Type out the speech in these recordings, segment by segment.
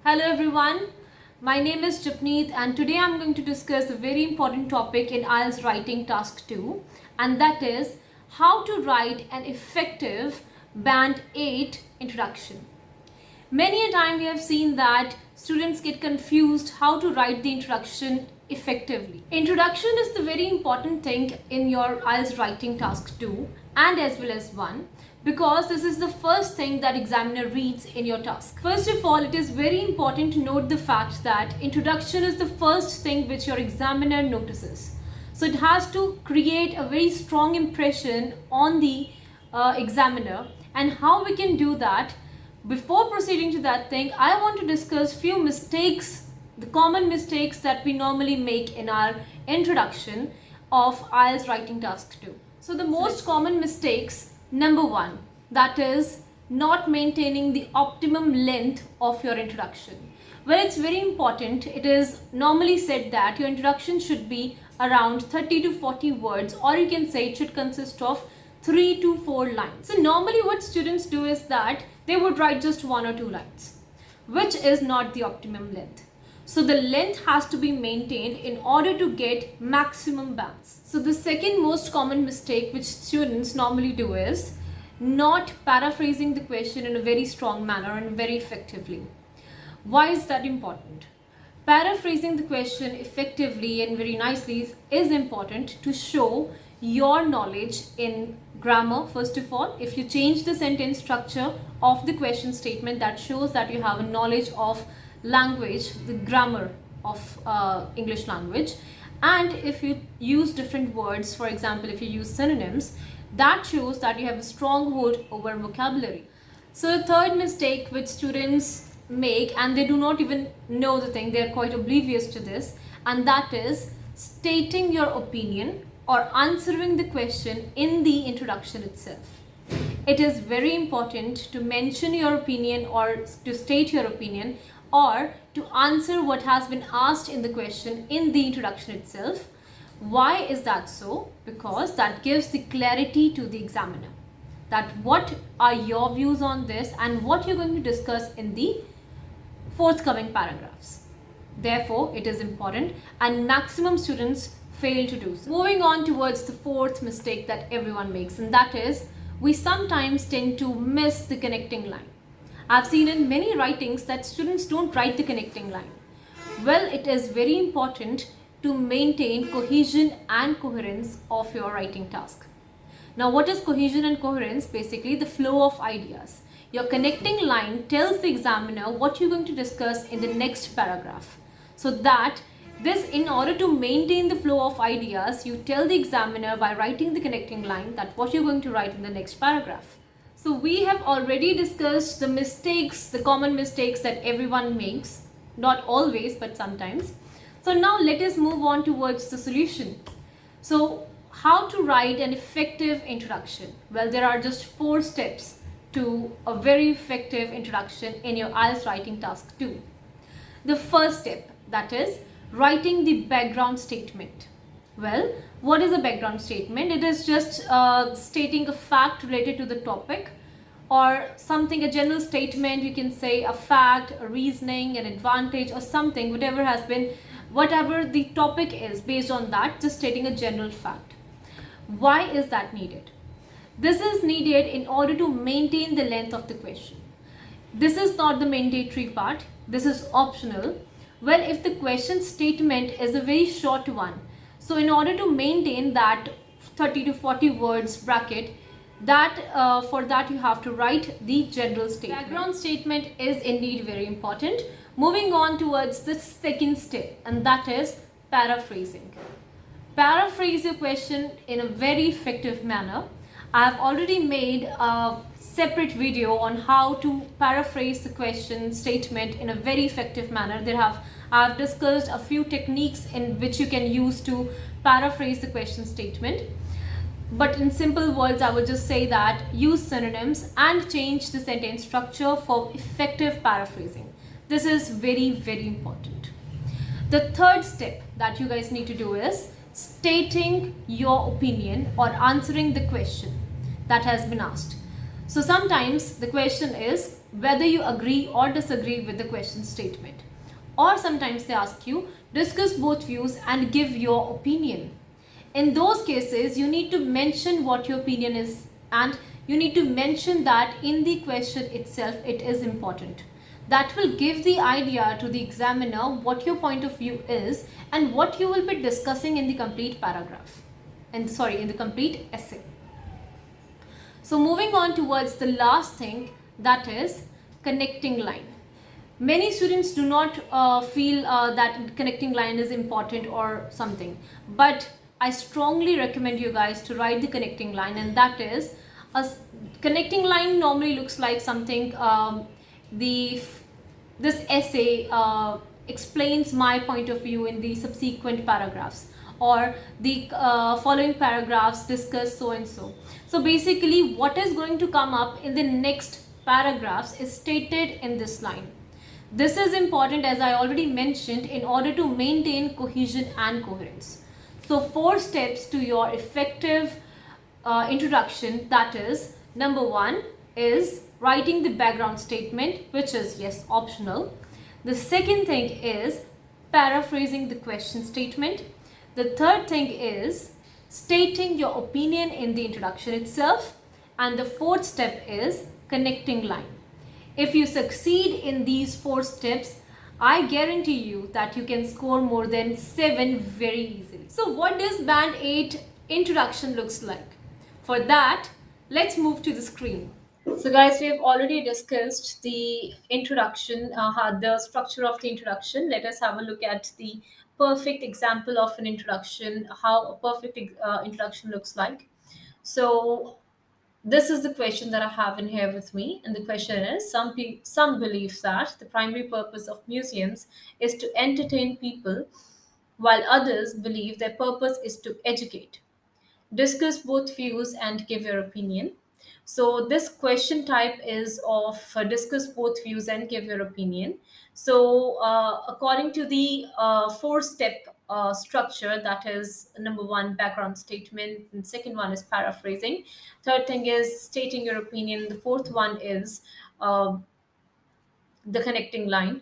Hello everyone, my name is Japneet and today I'm going to discuss a very important topic in IELTS Writing Task 2, and that is how to write an effective Band 8 introduction. Many a time we have seen that students get confused how to write the introduction effectively. Introduction is the very important thing in your IELTS Writing Task 2 and as well as 1, because this is the first thing that examiner reads in your task. First of all, it is very important to note the fact that introduction is the first thing which your examiner notices. So it has to create a very strong impression on the examiner, and how we can do that. Before proceeding to that thing, I want to discuss few mistakes, the common mistakes that we normally make in our introduction of IELTS Writing Task 2. So the most common mistakes, number 1, that is not maintaining the optimum length of your introduction. Well, it's very important. It is normally said that your introduction should be around 30 to 40 words, or you can say it should consist of 3 to 4 lines. So normally what students do is that they would write just 1 or 2 lines, which is not the optimum length. So the length has to be maintained in order to get maximum bands. So the second most common mistake which students normally do is not paraphrasing the question in a very strong manner and very effectively. Why is that important? Paraphrasing the question effectively and very nicely is important to show your knowledge in grammar. First of all, if you change the sentence structure of the question statement, that shows that you have a knowledge of language, the grammar of English language. And if you use different words, for example, if you use synonyms, that shows that you have a strong hold over vocabulary. So the third mistake which students make, and they do not even know the thing, they are quite oblivious to this, and that is stating your opinion or answering the question in the introduction itself. It is very important to mention your opinion or to state your opinion or to answer what has been asked in the question in the introduction itself. Why is that so? Because that gives the clarity to the examiner that what are your views on this and what you're going to discuss in the forthcoming paragraphs. Therefore, it is important, and maximum students fail to do so. Moving on towards the fourth mistake that everyone makes, and that is we sometimes tend to miss the connecting line. I've seen in many writings that students don't write the connecting line. Well, it is very important to maintain cohesion and coherence of your writing task. Now, what is cohesion and coherence? Basically, the flow of ideas. Your connecting line tells the examiner what you're going to discuss in the next paragraph. So that this, in order to maintain the flow of ideas, you tell the examiner by writing the connecting line that what you're going to write in the next paragraph. So we have already discussed the mistakes, the common mistakes that everyone makes, not always, but sometimes. So now let us move on towards the solution. So how to write an effective introduction? Well, there are just 4 steps to a very effective introduction in your IELTS Writing Task 2. The first step, that is writing the background statement. Well, what is a background statement? It is just stating a fact related to the topic or something, a general statement. You can say a fact, a reasoning, an advantage or something, whatever the topic is, based on that, just stating a general fact. Why is that needed? This is needed in order to maintain the length of the question. This is not the mandatory part. This is optional. Well, if the question statement is a very short one, so in order to maintain that 30 to 40 words bracket, for that you have to write the general statement. Background statement is indeed very important. Moving on towards the second step, and that is paraphrasing. Paraphrase your question in a very effective manner. I have already made a separate video on how to paraphrase the question statement in a very effective manner. I have discussed a few techniques in which you can use to paraphrase the question statement. But in simple words, I would just say that use synonyms and change the sentence structure for effective paraphrasing. This is very, very important. The third step that you guys need to do is stating your opinion or answering the question that has been asked. So sometimes the question is, whether you agree or disagree with the question statement. Or sometimes they ask you, discuss both views and give your opinion. In those cases, you need to mention what your opinion is, and you need to mention that in the question itself it is important. That will give the idea to the examiner what your point of view is and what you will be discussing in the complete paragraph. And sorry, in the complete essay. So moving on towards the last thing, that is connecting line. Many students do not feel that connecting line is important or something, but I strongly recommend you guys to write the connecting line, and that is connecting line normally looks like something the this essay explains my point of view in the subsequent paragraphs, or the following paragraphs discuss so and so. So basically what is going to come up in the next paragraphs is stated in this line. This is important, as I already mentioned, in order to maintain cohesion and coherence. So 4 steps to your effective introduction, that is, number 1 is writing the background statement, which is yes optional. The second thing is paraphrasing the question statement. The third thing is stating your opinion in the introduction itself. And the fourth step is connecting line. If you succeed in these 4 steps, I guarantee you that you can score more than 7 very easily. So what does band 8 introduction looks like? For that, let's move to the screen. So guys, we have already discussed the introduction, the structure of the introduction. Let us have a look at the perfect example of an introduction, how a perfect introduction looks like. So this is the question that I have in here with me, and the question is: some believe that the primary purpose of museums is to entertain people, while others believe their purpose is to educate. Discuss both views and give your opinion. So this question type is of discuss both views and give your opinion. So according to the 4 step structure, that is number 1 background statement, and second one is paraphrasing, third thing is stating your opinion, the fourth one is uh, the connecting line.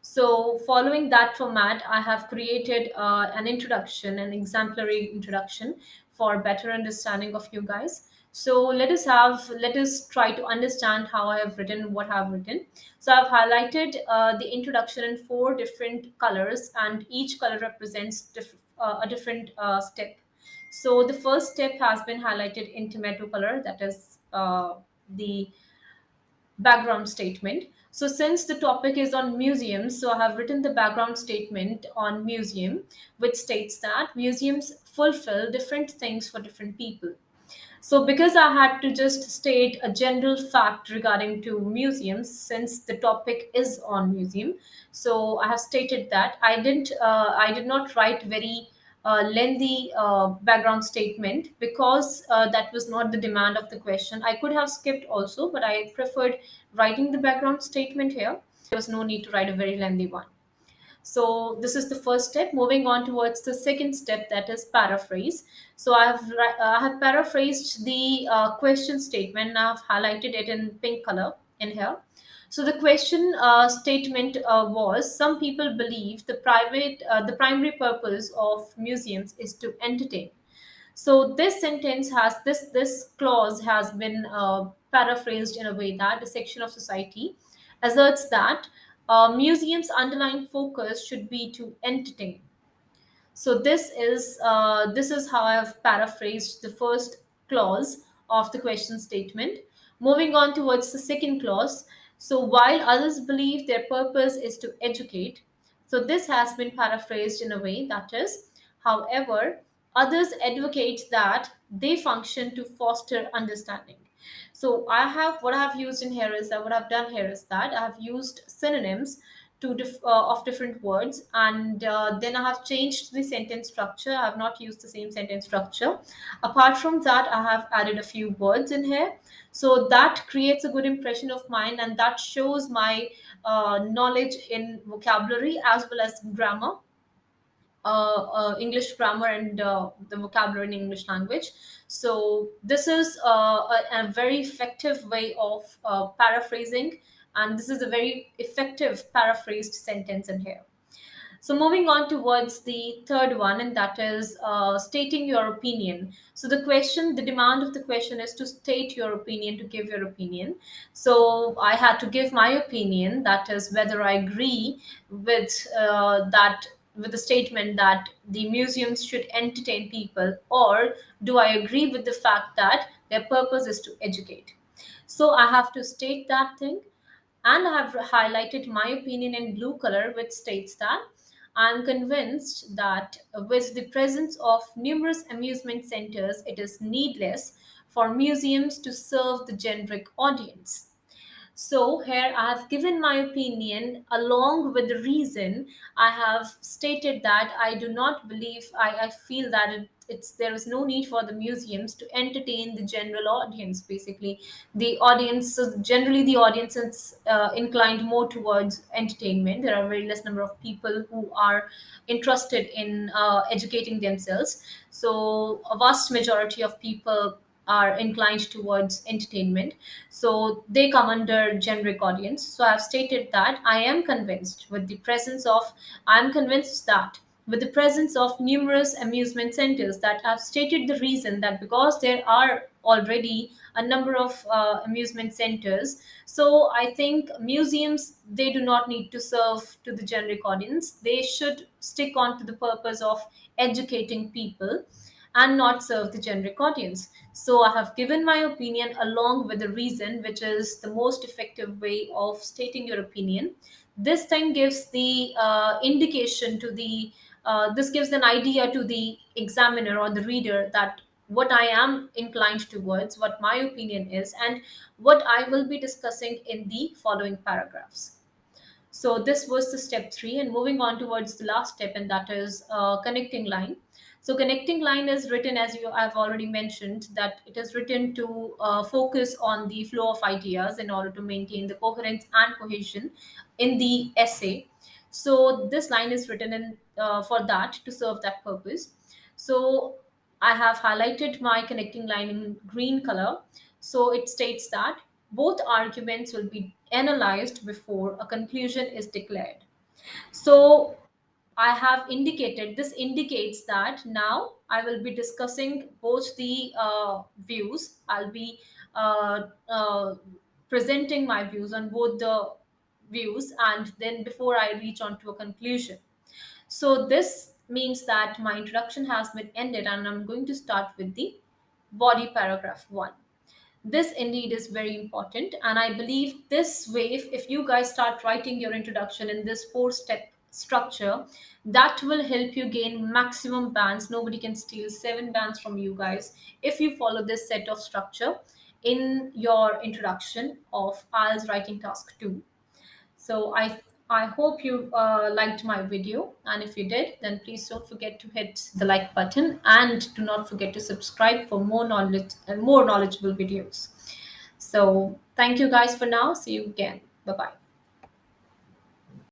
So, following that format, I have created an introduction, an exemplary introduction for better understanding of you guys. So, let us try to understand how I have written what I have written. So, I've highlighted the introduction in 4 different colors, and each color represents a different step. So, the first step has been highlighted in tomato color, that is the background statement. So since the topic is on museums, so I have written the background statement on museum, which states that museums fulfill different things for different people. So because I had to just state a general fact regarding to museums, since the topic is on museum, so I have stated that I did not write very lengthy background statement, because that was not the demand of the question. I could have skipped also, but I preferred writing the background statement here. There was no need to write a very lengthy one. So this is the first step. Moving on towards the second step, that is paraphrase. So I have paraphrased the question statement, and I've highlighted it in pink color in here. So the question statement was: some people believe the primary purpose of museums is to entertain. So this sentence has this clause has been paraphrased in a way that a section of society asserts that museums' underlying focus should be to entertain. So this is how I have paraphrased the first clause of the question statement. Moving on towards the second clause. So while others believe their purpose is to educate, so this has been paraphrased in a way that is, however, others advocate that they function to foster understanding. So what I have used in here is that what I've done here is that I have used synonyms of different words, and then I have changed the sentence structure. I have not used the same sentence structure. Apart from that, I have added a few words in here, so that creates a good impression of mine, and that shows my knowledge in vocabulary as well as grammar. English grammar and the vocabulary in English language. So this is a very effective way of paraphrasing, and this is a very effective paraphrased sentence in here. So moving on towards the third one, and that is stating your opinion. So the demand of the question is to state your opinion, to give your opinion. So I had to give my opinion, that is whether I agree with with the statement that the museums should entertain people, or do I agree with the fact that their purpose is to educate. So I have to state that thing, and I have highlighted my opinion in blue color, which states that I'm convinced that with the presence of numerous amusement centers, it is needless for museums to serve the generic audience. So here I have given my opinion along with the reason. I have stated that I do not believe, I feel that it's there is no need for the museums to entertain the general audience. Basically, the audience, so generally the audience is inclined more towards entertainment. There are very less number of people who are interested in educating themselves. So a vast majority of people are inclined towards entertainment, so they come under generic audience. So I've stated that I'm convinced that with the presence of numerous amusement centers, that I've stated the reason that because there are already a number of amusement centers, so I think museums, they do not need to serve to the generic audience. They should stick on to the purpose of educating people and not serve the generic audience. So I have given my opinion along with the reason, which is the most effective way of stating your opinion. This thing gives the indication to the this gives an idea to the examiner or the reader that what I am inclined towards, what my opinion is, and what I will be discussing in the following paragraphs. So this was the step three, and moving on towards the last step, and that is connecting line. So connecting line is written, as you I've already mentioned, that it is written to focus on the flow of ideas in order to maintain the coherence and cohesion in the essay. So this line is written in for that, to serve that purpose. So I have highlighted my connecting line in green color. So it states that both arguments will be analyzed before a conclusion is declared. So I have indicated, this indicates that now I will be discussing both the views. I'll be presenting my views on both the views, and then before I reach on to a conclusion. So this means that my introduction has been ended, and I'm going to start with the body paragraph one. This indeed is very important, and I believe this way, if you guys start writing your introduction in this four-step structure, that will help you gain maximum bands. Nobody can steal 7 bands from you guys if you follow this set of structure in your introduction of IELTS Writing Task 2. So I hope you liked my video, and if you did, then please don't forget to hit the like button, and do not forget to subscribe for more knowledge and more knowledgeable videos. So thank you guys for now. See you again. Bye bye.